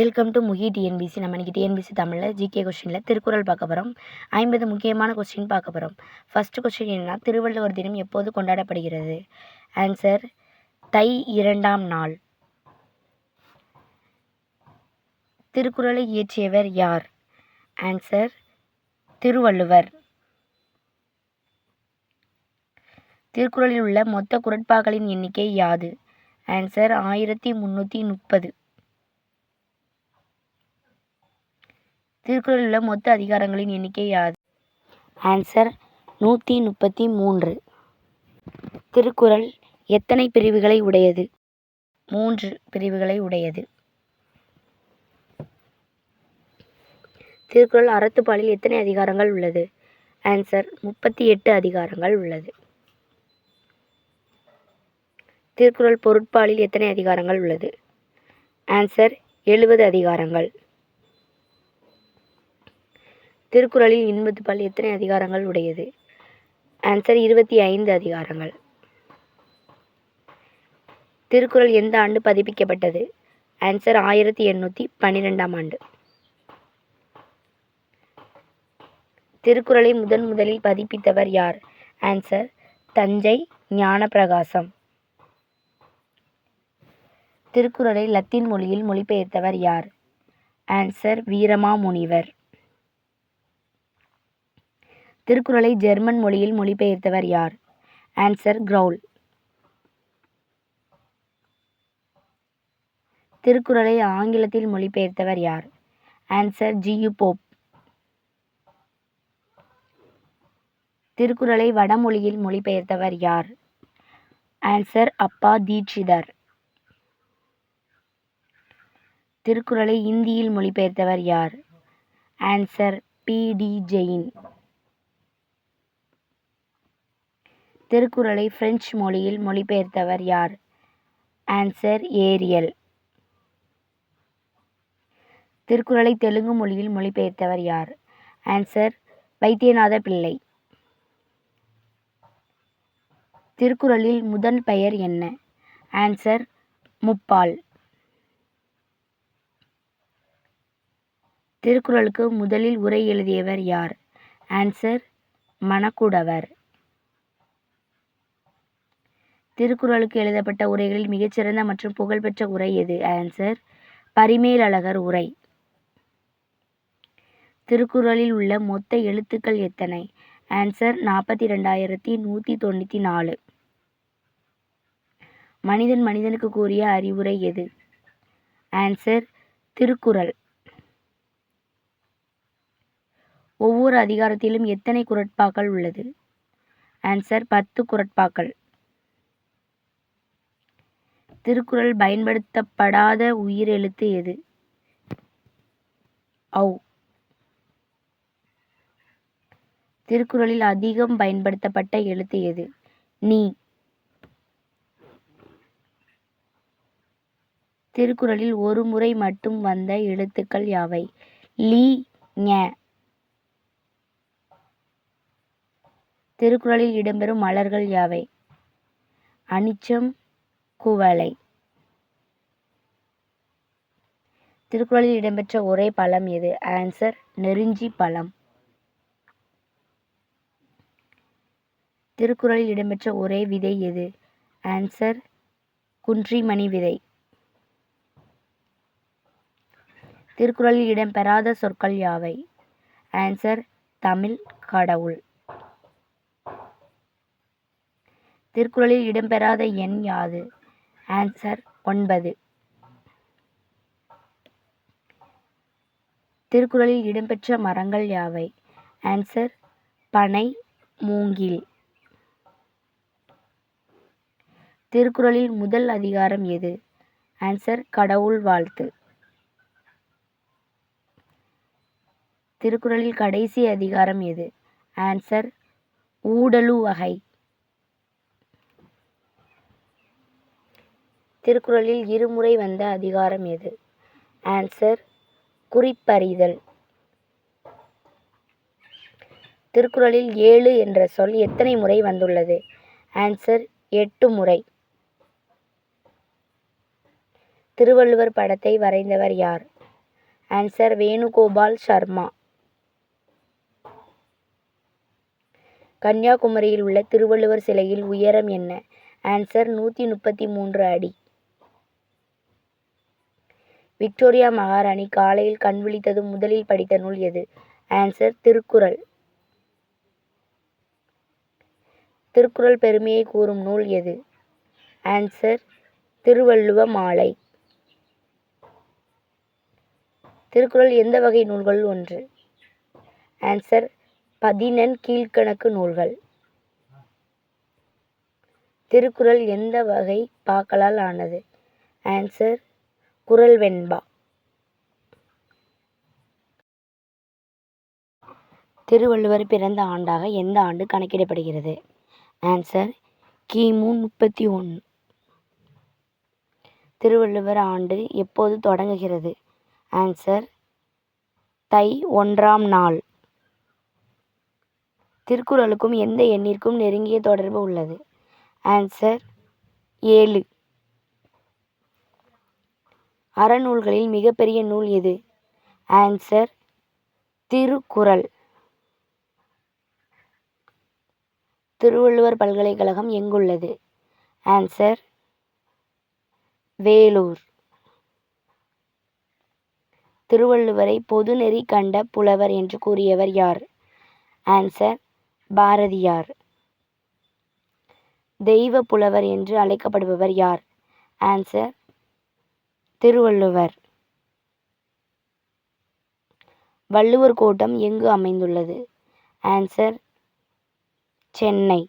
Welcome to Mukhi TNPSC. நம்ம இன்னைக்கு TNPSC தமிழில் ஜிகே கொஸ்டினில் திருக்குறள் பார்க்க போகிறோம். 50 முக்கியமான கொஸ்டின் பார்க்க போகிறோம். ஃபர்ஸ்ட் கொஸ்டின் என்னன்னா, திருவள்ளுவர் தினம் எப்போது கொண்டாடப்படுகிறது? ஆன்சர், தை 2ஆம் நாள். திருக்குறளை இயற்றியவர் யார்? ஆன்சர், திருவள்ளுவர். திருக்குறளில் உள்ள மொத்த குறட்பாக்களின் எண்ணிக்கை யாது? ஆன்சர், 1330. திருக்குறளில் உள்ள மொத்த அதிகாரங்களின் எண்ணிக்கை யாது? ஆன்சர், 133. திருக்குறள் எத்தனை பிரிவுகளை உடையது? 3 பிரிவுகளை உடையது. திருக்குறள் அறத்துப்பாலில் எத்தனை அதிகாரங்கள் உள்ளது? ஆன்சர், 38 அதிகாரங்கள் உள்ளது. திருக்குறள் பொருட்பாலில் எத்தனை அதிகாரங்கள் உள்ளது? ஆன்சர், 70 அதிகாரங்கள். திருக்குறளில் இன்பத்துப்பால் எத்தனை அதிகாரங்கள் உடையது? ஆன்சர், 25 அதிகாரங்கள். திருக்குறள் எந்த ஆண்டு பதிப்பிக்கப்பட்டது? ஆன்சர், 1812ஆம் ஆண்டு. திருக்குறளை முதலில் பதிப்பித்தவர் யார்? ஆன்சர், தஞ்சை ஞானப்பிரகாசம். திருக்குறளை லத்தீன் மொழியில் மொழிபெயர்த்தவர் யார்? ஆன்சர், வீரமாமுனிவர். திருக்குறளை ஜெர்மன் மொழியில் மொழிபெயர்த்தவர் யார்? Answer, Graul. திருக்குறளை ஆங்கிலத்தில் மொழிபெயர்த்தவர் யார்? Answer, G U Pope. திருக்குறளை வடமொழியில் மொழிபெயர்த்தவர் யார்? ஆன்சர், அப்பா தீட்சிதர். திருக்குறளை இந்தியில் மொழிபெயர்த்தவர் யார்? Answer, B D. ஜெயின். திருக்குறளை பிரெஞ்சு மொழியில் மொழிபெயர்த்தவர் யார்? Answer, Ariel. திருக்குறளை தெலுங்கு மொழியில் மொழிபெயர்த்தவர் யார்? ஆன்சர், வைத்தியநாத பிள்ளை. திருக்குறளில் முதல் பெயர் என்ன? ஆன்சர், முப்பால். திருக்குறளுக்கு முதலில் உரை எழுதியவர் யார்? ஆன்சர், மணக்குடவர். திருக்குறளுக்கு எழுதப்பட்ட உரைகளில் மிகச்சிறந்த மற்றும் புகழ்பெற்ற உரை எது? ஆன்சர், பரிமேலழகர் உரை. திருக்குறளில் உள்ள மொத்த எழுத்துக்கள் எத்தனை? ஆன்சர், 42,194. மனிதன் மனிதனுக்கு கூறிய அறிவுரை எது? ஆன்சர், திருக்குறள். ஒவ்வொரு அதிகாரத்திலும் எத்தனை குறட்பாக்கள் உள்ளது? ஆன்சர், 10 குறட்பாக்கள். திருக்குறள் பயன்படுத்தப்படாத உயிர் எழுத்து எது? ஔ. திருக்குறளில் அதிகம் பயன்படுத்தப்பட்ட எழுத்து எது? நீ. திருக்குறளில் ஒரு முறை மட்டும் வந்த எழுத்துக்கள் யாவை? லீ, ஞ. திருக்குறளில் இடம்பெறும் மலர்கள் யாவை? அனிச்சம், குவளை. திருக்குறளில் இடம்பெற்ற ஒரே பழம் எது? ஆன்சர், நெருஞ்சி பழம். திருக்குறளில் இடம்பெற்ற ஒரே விதை எது? ஆன்சர், குன்றிமணி விதை. திருக்குறளில் இடம்பெறாத சொற்கள் யாவை? ஆன்சர், தமிழ், கடவுள். திருக்குறளில் இடம்பெறாத எண் யாது? ஆன்சர், 9. திருக்குறளில் இடம்பெற்ற மரங்கள் யாவை? ஆன்சர், பனை, மூங்கில். திருக்குறளில் முதல் அதிகாரம் எது? ஆன்சர், கடவுள் வாழ்த்து. திருக்குறளில் கடைசி அதிகாரம் எது? ஆன்சர், ஊடலுவகை. திருக்குறளில் இருமுறை வந்த அதிகாரம் எது? ஆன்சர், குறிப்பறிதல். திருக்குறளில் 7 என்ற சொல் எத்தனை முறை வந்துள்ளது? ஆன்சர், 8 முறை. திருவள்ளுவர் படத்தை வரைந்தவர் யார்? ஆன்சர் வேணுகோபால் சர்மா. கன்னியாகுமரியில் உள்ள திருவள்ளுவர் சிலையில் உயரம் என்ன? ஆன்சர் 133 அடி. விக்டோரியா மகாராணி காலையில் கண் விழித்ததும் முதலில் படித்த நூல் எது? ஆன்சர் திருக்குறள். திருக்குறள் பெருமையை கூறும் நூல் எது? ஆன்சர் திருவள்ளுவ மாலை. திருக்குறள் எந்த வகை நூல்கள் ஒன்று? ஆன்சர் 11 கீழ்க்கணக்கு நூல்கள். திருக்குறள் எந்த வகை பாக்களால் ஆனது? ஆன்சர் குறள் வெண்பா. திருவள்ளுவர் பிறந்த ஆண்டாக எந்த ஆண்டு கணக்கிடப்படுகிறது? ஆன்சர் கிமு 31. திருவள்ளுவர் ஆண்டு எப்போது தொடங்குகிறது? ஆன்சர் தை 1ஆம் நாள். திருக்குறளுக்கும் எந்த எண்ணிற்கும் நெருங்கிய தொடர்பு உள்ளது? ஆன்சர் 7. அறநூல்களில் மிகப்பெரிய நூல் எது? ஆன்சர் திருக்குறள். திருவள்ளுவர் பல்கலைக்கழகம் எங்குள்ளது? ஆன்சர் வேலூர். திருவள்ளுவரை பொதுநெறி கண்ட புலவர் என்று கூறியவர் யார்? ஆன்சர் பாரதியார். தெய்வ புலவர் என்று அழைக்கப்படுபவர் யார்? ஆன்சர் திருவள்ளுவர். வள்ளுவர் கோட்டம் எங்கு அமைந்துள்ளது? ஆன்சர் சென்னை.